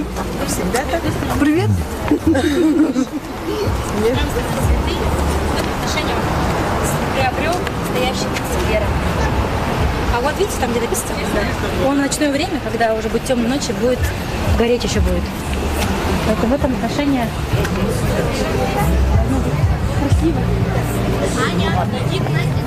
Ты всегда так. Привет. Приобрел настоящий вера. А вот видите, там где написано, он в ночное время, когда уже будет темной ночи, будет гореть еще будет. Поэтому в этом отношении красиво. Аня, иди к Насте,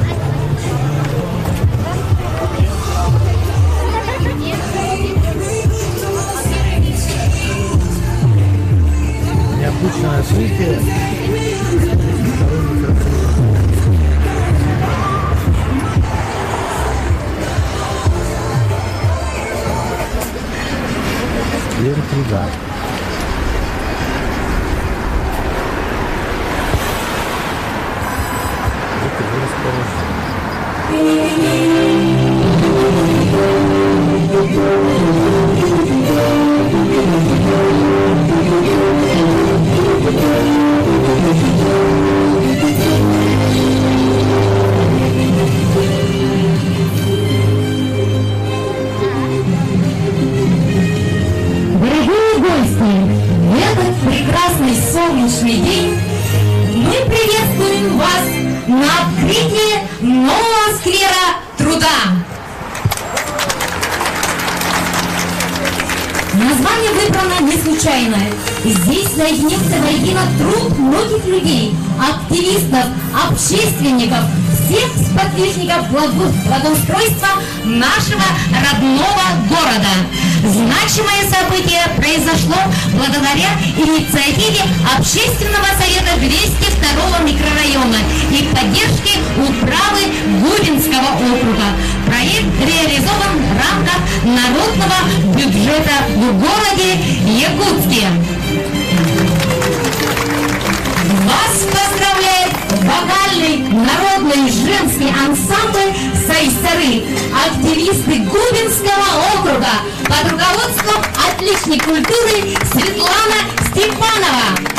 Необычное открытие. Вертрига. Дорогие гости, в этот прекрасный солнечный день мы приветствуем вас на открытии нового сквера труда. Название выбрано не случайно. Здесь соединился воедино труд многих людей, активистов, общественников, всех сподвижников благоустройства нашего родного города. Значимое событие произошло благодаря инициативе Общественного совета 202-го микрорайона и поддержке управы Губинского округа. Проект реализован в рамках народного бюджета в городе Якутске. Вас поздравляет вокальный народный женский ансамбль «Сайсары», активисты Губинского округа под руководством отличной культуры Светлана Степанова.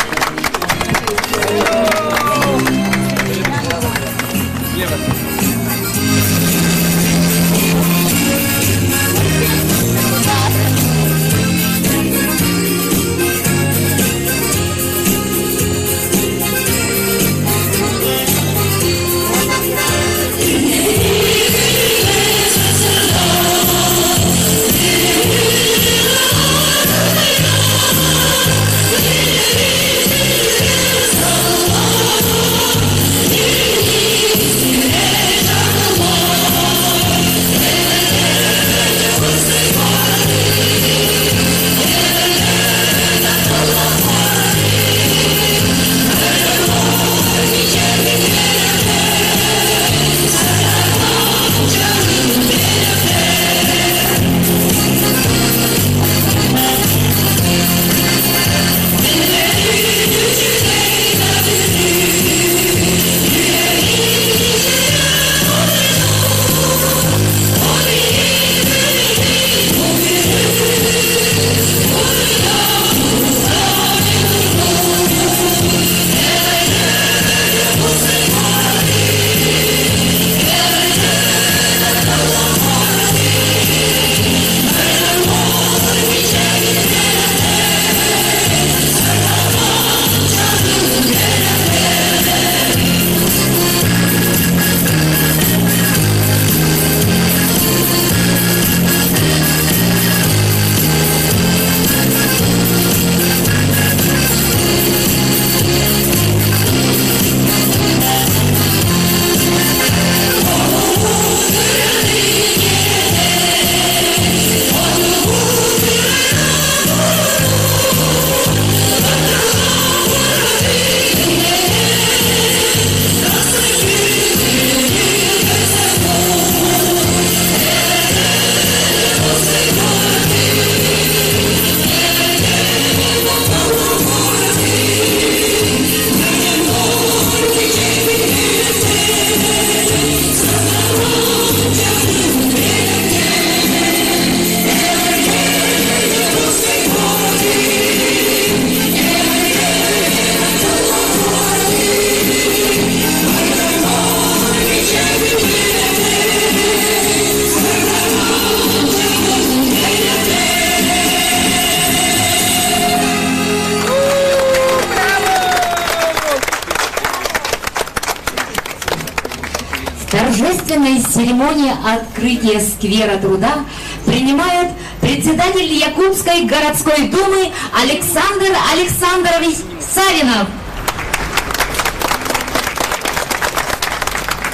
торжественной церемонии открытия сквера труда принимает председатель Якутской городской думы Александр Александрович Савинов.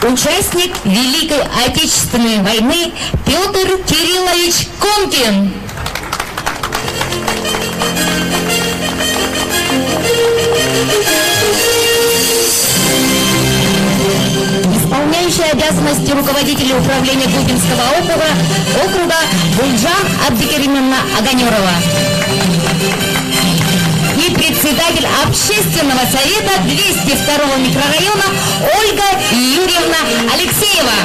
Участник Великой Отечественной войны Петр Кириллович Конкин. Исполняющий обязанности руководителя управления Губинского округа Гульджан Абдикеримовна Оганерова. И председатель общественного совета 202-го микрорайона Ольга Юрьевна Алексеева.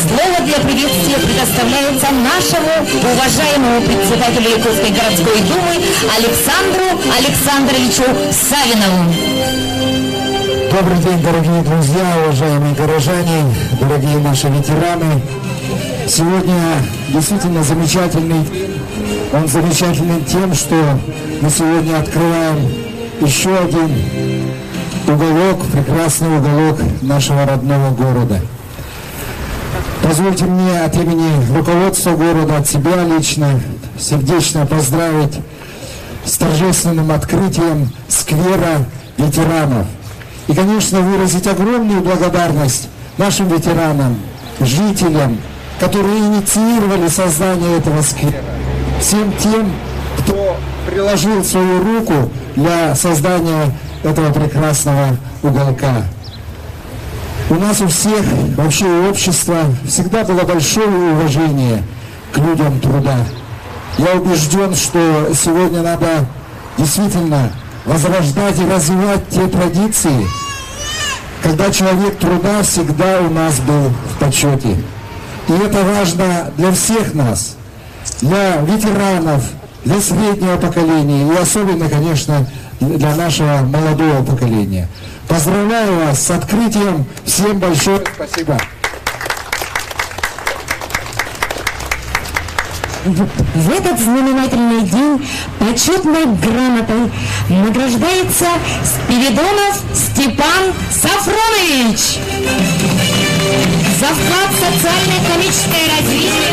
Слово для приветствия предоставляется нашему уважаемому председателю Якутской городской думы Александру Александровичу Савинову. Добрый день, дорогие друзья, уважаемые горожане, дорогие наши ветераны. Сегодня действительно замечательный. Он замечательный тем, что мы сегодня открываем еще один уголок, прекрасный уголок нашего родного города. Позвольте мне от имени руководства города, от себя лично, сердечно поздравить с торжественным открытием сквера ветеранов. И, конечно, выразить огромную благодарность нашим ветеранам, жителям, которые инициировали создание этого сквера. Всем тем, кто приложил свою руку для создания этого прекрасного уголка. У нас у всех, вообще у общества, всегда было большое уважение к людям труда. Я убежден, что сегодня надо действительно возрождать и развивать те традиции, когда человек труда всегда у нас был в почете. И это важно для всех нас, для ветеранов, для среднего поколения и особенно, конечно, для нашего молодого поколения. Поздравляю вас с открытием. Всем большое спасибо. В этот знаменательный день почетной грамотой награждается Спиридонов Степан Сафронович за вклад в социально-экономическое развитие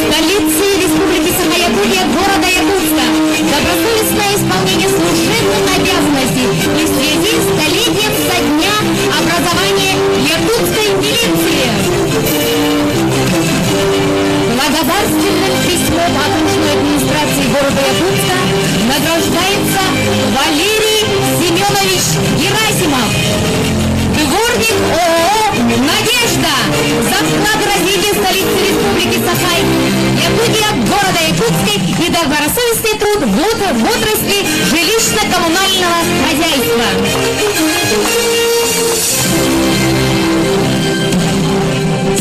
столицы Республики Саха-Якутия, города Якутска, добросовестное исполнение служебных обязанностей и в связи с столетием со дня образования якутской милиции. Благодарственным письмом окружной администрации города Якутска награждается Валерий Семенович Герасимов, дворник ООО «Надежда» за вклад в развитие столицы Республики Саха-Якутия, города Якутска и добросовестный труд в отрасли жилищно-коммунального хозяйства.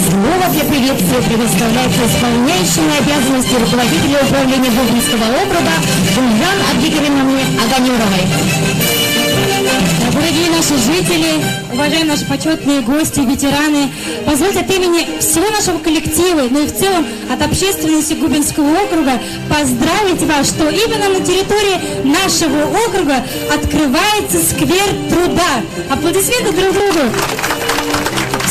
Слово для приветствия предоставляется исполняющему обязанности руководителя управления Губинского округа Гульджан Абдикеримовне Оганеровой. Дорогие наши жители, уважаемые наши почетные гости, ветераны, позвольте от имени всего нашего коллектива, ну и в целом от общественности Губинского округа поздравить вас, что именно на территории нашего округа открывается сквер труда. Аплодисменты друг другу.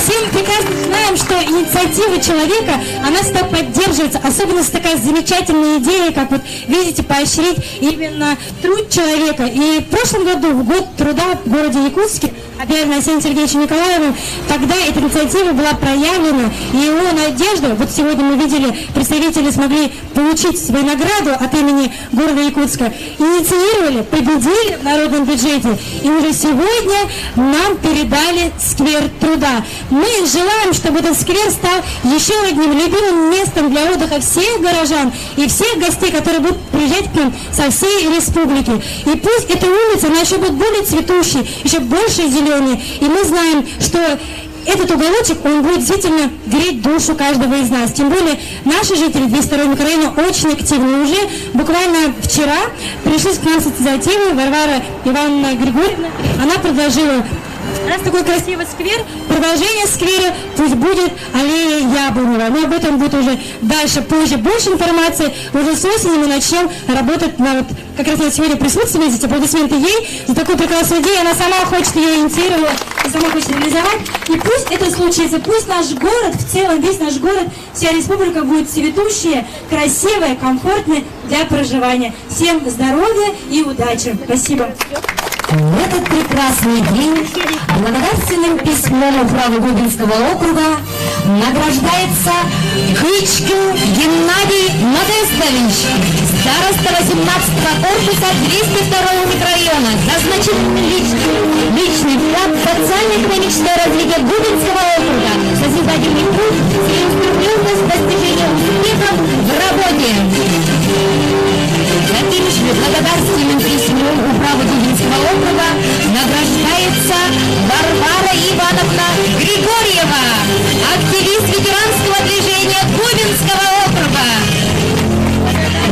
Все мы прекрасно знаем, что инициатива человека, она всегда поддерживается, особенно с такая замечательная идея, как вот, видите, поощрить именно труд человека. И в прошлом году, в год труда в городе Якутске, объявленный Алексеем Сергеевичем Николаевым, тогда эта инициатива была проявлена, и его надежду, вот сегодня мы видели, представители смогли получить свою награду от имени города Якутска, инициировали, победили в народном бюджете, и уже сегодня нам передали сквер труда. Мы желаем, чтобы этот сквер стал еще одним любимым местом для отдыха всех горожан и всех гостей, которые будут приезжать к нам со всей республики. И пусть эта улица, она еще будет более цветущей, еще больше зеленой. И мы знаем, что этот уголочек, он будет действительно греть душу каждого из нас. Тем более наши жители 202-го микрорайона очень активны. Уже буквально вчера пришли к нам с инициативой Варвара Ивановна Григорьевна. Она предложила: раз такой красивый сквер, продолжение сквера пусть будет аллея Яблонева. Но об этом будет уже дальше, позже больше информации. Уже с осени мы начнем работать на как раз она сегодня присутствует, здесь аплодисменты ей за такую прекрасную идею. Она сама хочет ее инициировала и сама хочет реализовать. И пусть это случится, пусть наш город, в целом весь наш город, вся республика будет цветущая, красивая, комфортная для проживания. Всем здоровья и удачи. Спасибо. В этот прекрасный день благодарственным письмом управы Губинского округа награждается Кычкин Геннадий Модестович, староста 18-го корпуса 202-го микрорайона, за значительный личный вклад в социально-экономическое развитие Губинского округа, созидательный труд, целеустремленность достижения успехов в работе. Таким же благодарственным письмом управы Губинского округа награждается Варвара Ивановна Григорьева, активист ветеранского движения Губинского округа,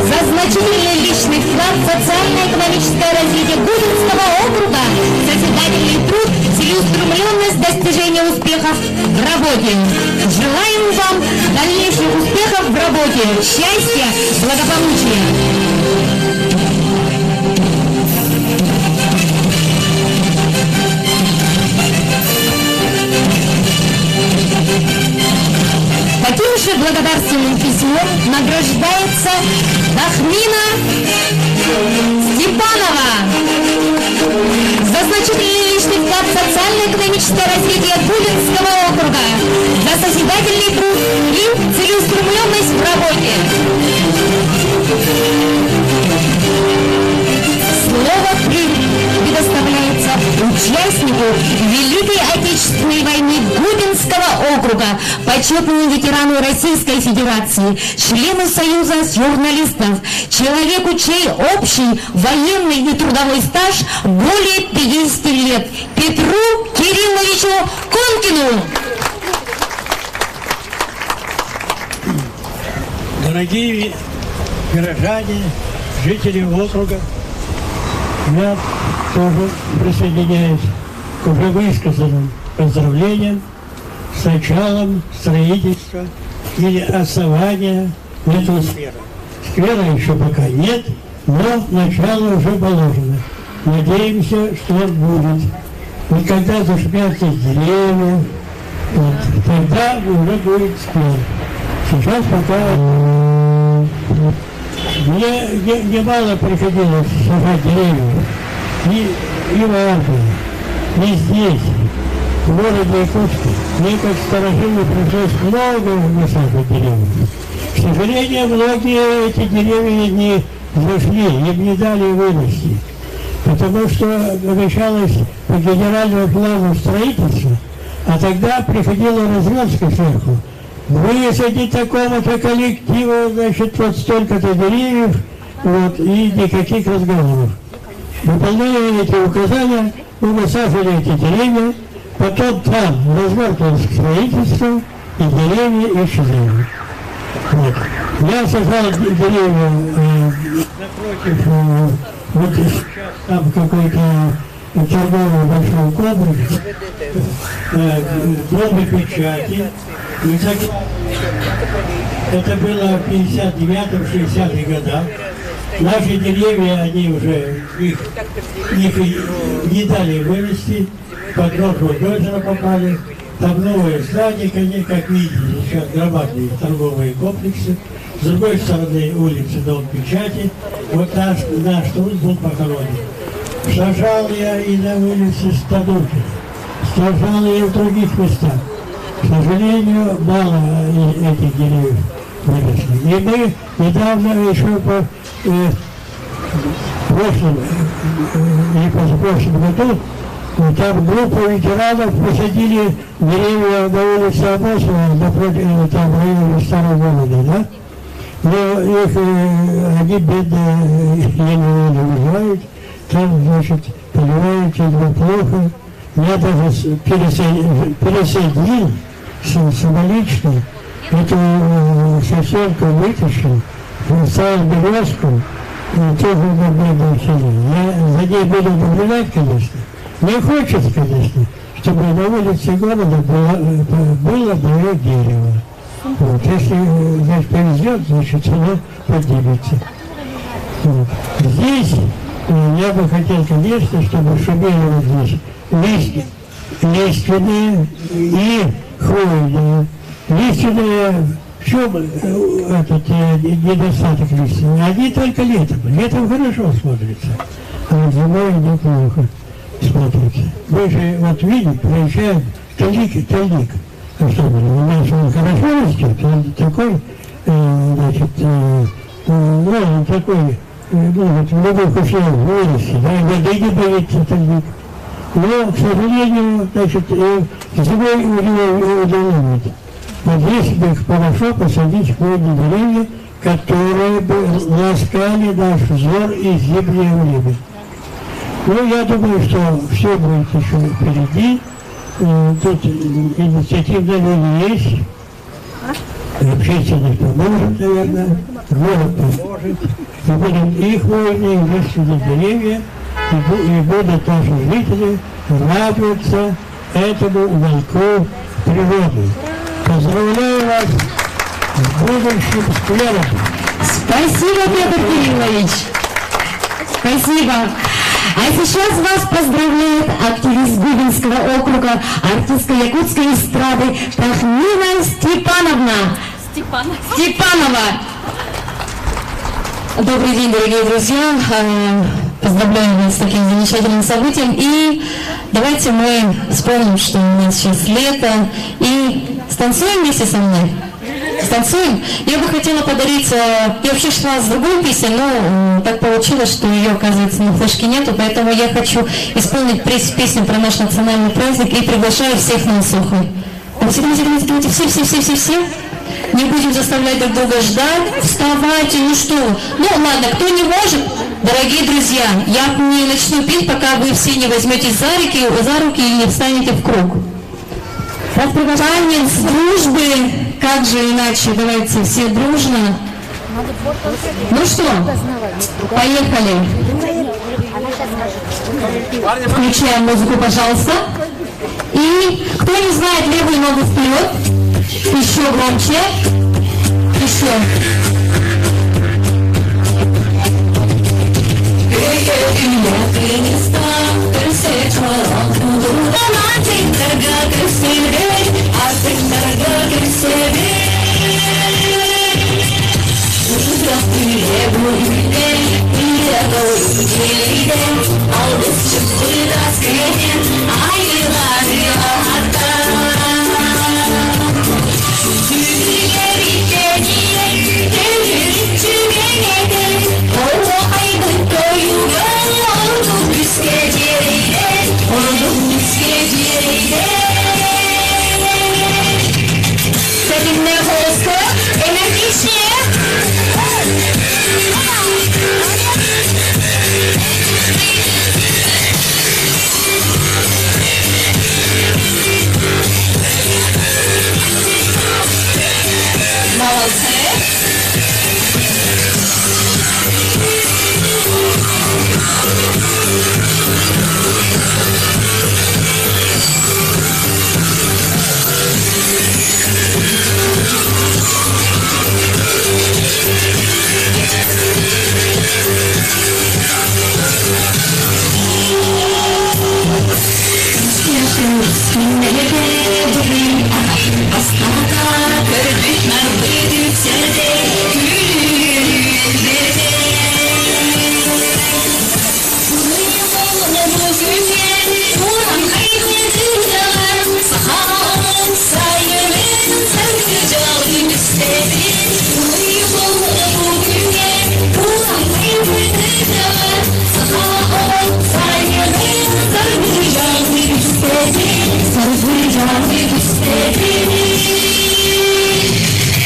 за значительный личный вклад в социально-экономическое развитие Губинского округа, созидательный труд, целеустремленность достижения успехов в работе. Желаем вам дальнейших успехов в работе, счастья, благополучия. Таким же благодарственным письмом награждается Дахмина Степанова за значительный личный вклад в социально-экономическое развитие Губинского округа, за созидательный труд и целеустремленность в работе. Слово предоставляется участнику Великой Отечественной войны Губинского округа, почетному ветерану Российской Федерации, члену Союза журналистов, человеку, чей общий военный и трудовой стаж более 50 лет, Петру Кирилловичу Конкину. Дорогие горожане, жители округа, я тоже присоединяюсь к уже высказанным поздравлениям с началом строительства или основания этого сквера. Сквера еще пока нет, но начало уже положено. Надеемся, что он будет. И когда зашумятся деревья, вот, тогда уже будет сквер. Сейчас пока мне немало приходилось сажать деревья. И в Армии, и здесь, в городе Якутске. Мне как старожилу пришлось много высаживать деревьев. К сожалению, многие эти деревья не зашли, им не дали вырасти. Потому что обещалось по генеральному плану строительства, а тогда приходила разведка сверху. Высадить такому-то коллективу, значит, вот столько-то деревьев, вот, и никаких разговоров. Выполняя эти указания, мы высаживали эти деревья, потом там развернулось строительство, и деревья исчезли. Вот. Я сажал деревья напротив, вот сейчас там какой-то торговый большой комплекс, дома печати. И это было в 59-60-х годах. Наши деревья, они уже, их не дали вырасти, под ножку озера попали. Там новые здания, как видите, сейчас громадные торговые комплексы. С другой стороны улицы Дом печати. Вот наш труд был похоронен. Сажал я и на улице Стадухина, сажал я и в других местах. К сожалению, мало этих деревьев выросли. И мы недавно еще по прошлом или позапрошлом году там группу ветеранов посадили деревья на улице Абосова, напротив, там в районе Старого города, да? Но их, они бедные, еле-еле выживают, там, значит, поливаются плохо. Я даже пересоединил самолично эту сосенку вытащил, ставил березку, и тоже на бедном селе. Я за ней буду наблюдать, конечно. Мне хочется, конечно, чтобы на улице города было мое дерево. Вот. Если, значит, повезет, значит, оно поднимется. Вот. Здесь я бы хотел, конечно, чтобы шумели вот здесь лиственные и хвойные. Лиственные, в чем этот недостаток лиственный? Они только летом. Летом хорошо смотрятся, а вот зимой неплохо смотрится. Вы же вот видите, проезжаем тальник особенно. У нас он хорошо растет, он такой, значит, он такой, вот в любых условиях вырасти, да, и воды не боится тальник. Но, к сожалению, значит, зимой у него удалось. Вот здесь бы хорошо посадить хвойные деревья, которые бы ласкали наш взор и зимнее время. Ну, я думаю, что все будет еще впереди. Тут инициативная люди есть. Общественность поможет, наверное. Город поможет. И будем и хвойные, и лиственные деревья, и будут наши жители радоваться этому уголку природы. Поздравляю вас с будущим сквером. Спасибо, Петр Кириллович. Спасибо. А сейчас вас поздравляет активист Губинского округа, артистка якутской эстрады Тахмина Степанова. Добрый день, дорогие друзья. Поздравляю вас с таким замечательным событием. И давайте мы вспомним, что у нас сейчас лето. И станцуем вместе со мной. Станцуем. Я бы хотела подарить, я вообще шла с другой песней, но так получилось, что ее, оказывается, на флешке нету, поэтому я хочу исполнить песню про наш национальный праздник и приглашаю всех на Сухой. Давайте, все. Не будем заставлять друг друга ждать. Вставайте, ну что? Ну ладно, кто не может, дорогие друзья, я не начну петь, пока вы все не возьметесь за руки и не встанете в круг. Танец дружбы, как же иначе, давайте все дружно. Ну что, поехали. Включаем музыку, пожалуйста. И кто не знает, левую ногу вперед. Еще громче. Еще.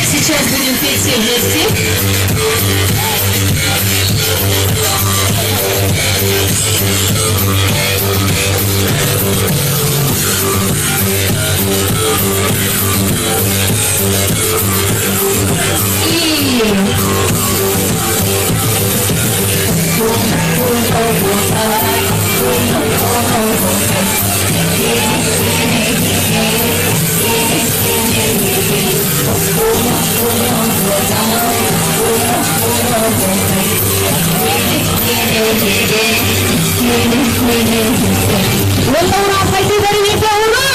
Сейчас будем петь все вместе. И ура, спасибо, ребята, ура!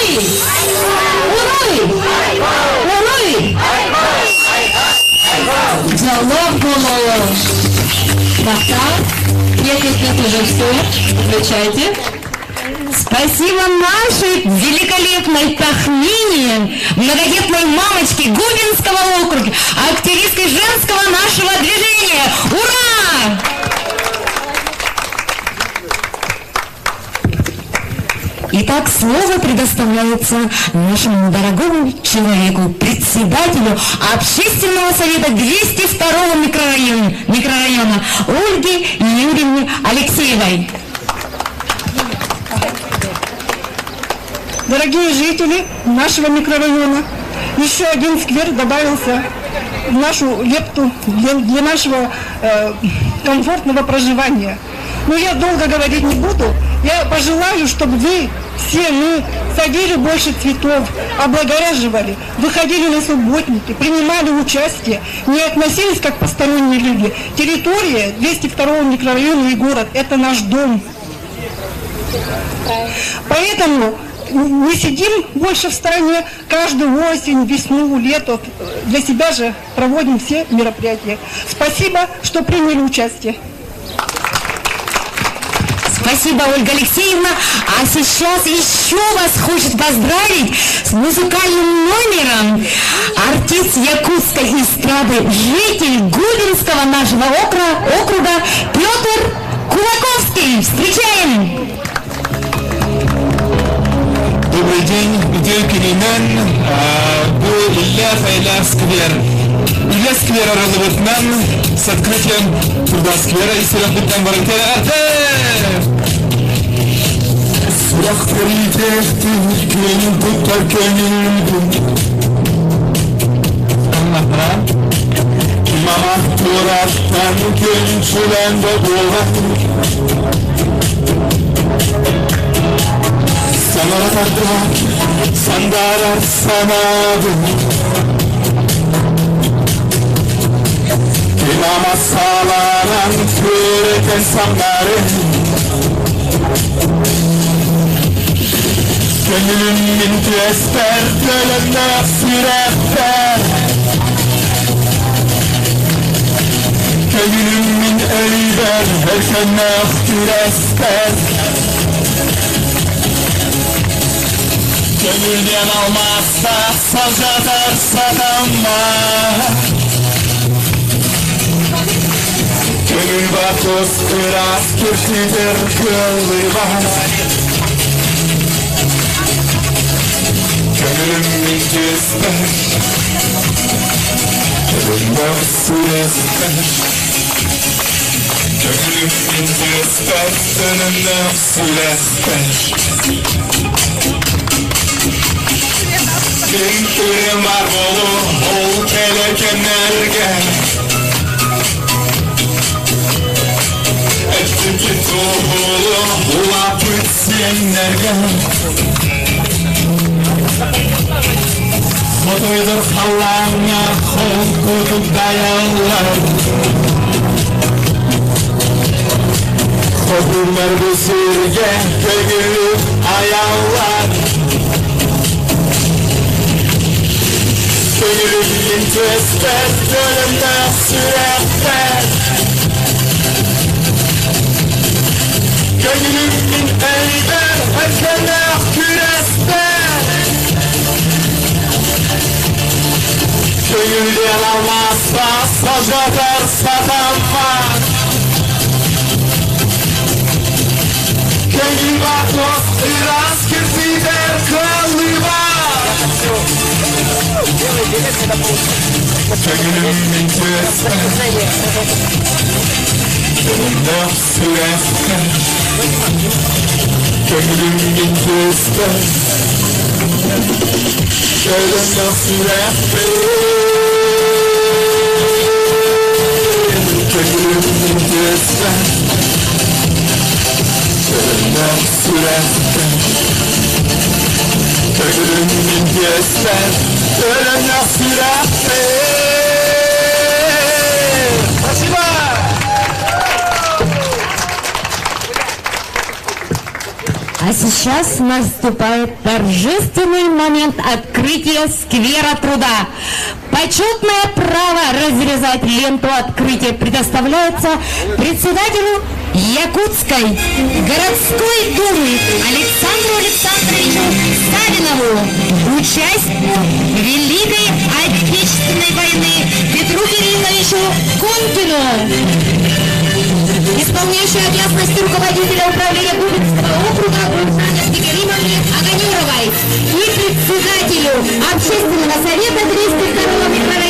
Диалог было. Нет, уже все. Включайте. Спасибо нашей великолепной Тахмине, многодетной мамочке Губинского округа, активистке женского нашего движения. Ура! Итак, слово предоставляется нашему дорогому человеку, председателю Общественного совета 202-го микрорайона Ольге Юрьевне Алексеевой. Дорогие жители нашего микрорайона, еще один сквер добавился в нашу лепту для нашего комфортного проживания. Но я долго говорить не буду. Я пожелаю, чтобы вы все мы садили больше цветов, облагораживали, выходили на субботники, принимали участие, не относились как посторонние люди. Территория 202-го микрорайона и город – это наш дом. Поэтому не сидим больше в стороне, каждую осень, весну, лето, для себя же проводим все мероприятия. Спасибо, что приняли участие. Спасибо, Ольга Алексеевна. А сейчас еще вас хочет поздравить с музыкальным номером артист якутской эстрады, житель Губинского нашего округа Петр Кулаковский. Встречаем! Добрый день, где Киримен, был Илья сквер. Илья сквера разовытнан с открытием труда сквера и сюрахбытнан варантера Arte! Сюрахбытнан кенин буттар кенин Мама тураттан кенин чулен бабула Sandara sanadu Kinama salaran küreken samları Gönlümün tester dölenler sürekler Gönlümün eyber herken neftir Gönülden almazsa sacatar satanma Gönül batos biraz kirtidir kıllıvar Gönlüm incizler Gönlüm sürezler Gönlüm incizler Gönlüm sürezler Kimlerim var ol kelekenlerge Ettim ki tuğulu ulap ütsenlerge Mutuydur kalanya kol kutuk dayanlar Kodurlar bu sürge kögülü ayağlar Gönlümün tüster, dönümde sürekler Gönlümün eyber, herkene küresler Gönülden almazsa sacatar satanmaz Gönül bakmaz, biraz kirtider kıllıvar Gönlümün tüester Gönlümden sürekler Gönlümün tüester Gönlümden sürekler Gönlümün tüester Gönlümden sürekler Gönlümün tüester Gönlümden sürekler Спасибо! А сейчас наступает торжественный момент открытия сквера труда. Почетное право разрезать ленту открытия предоставляется председателю Якутской городской думы Александру Александровичу Савинову, участнику Великой Отечественной войны Петру Кирилловичу Конкину, исполняющий обязанности руководителя управления Губинского округа Гульжане Кирилловне Аганюровой и председателю Общественного совета 202-го микрорайона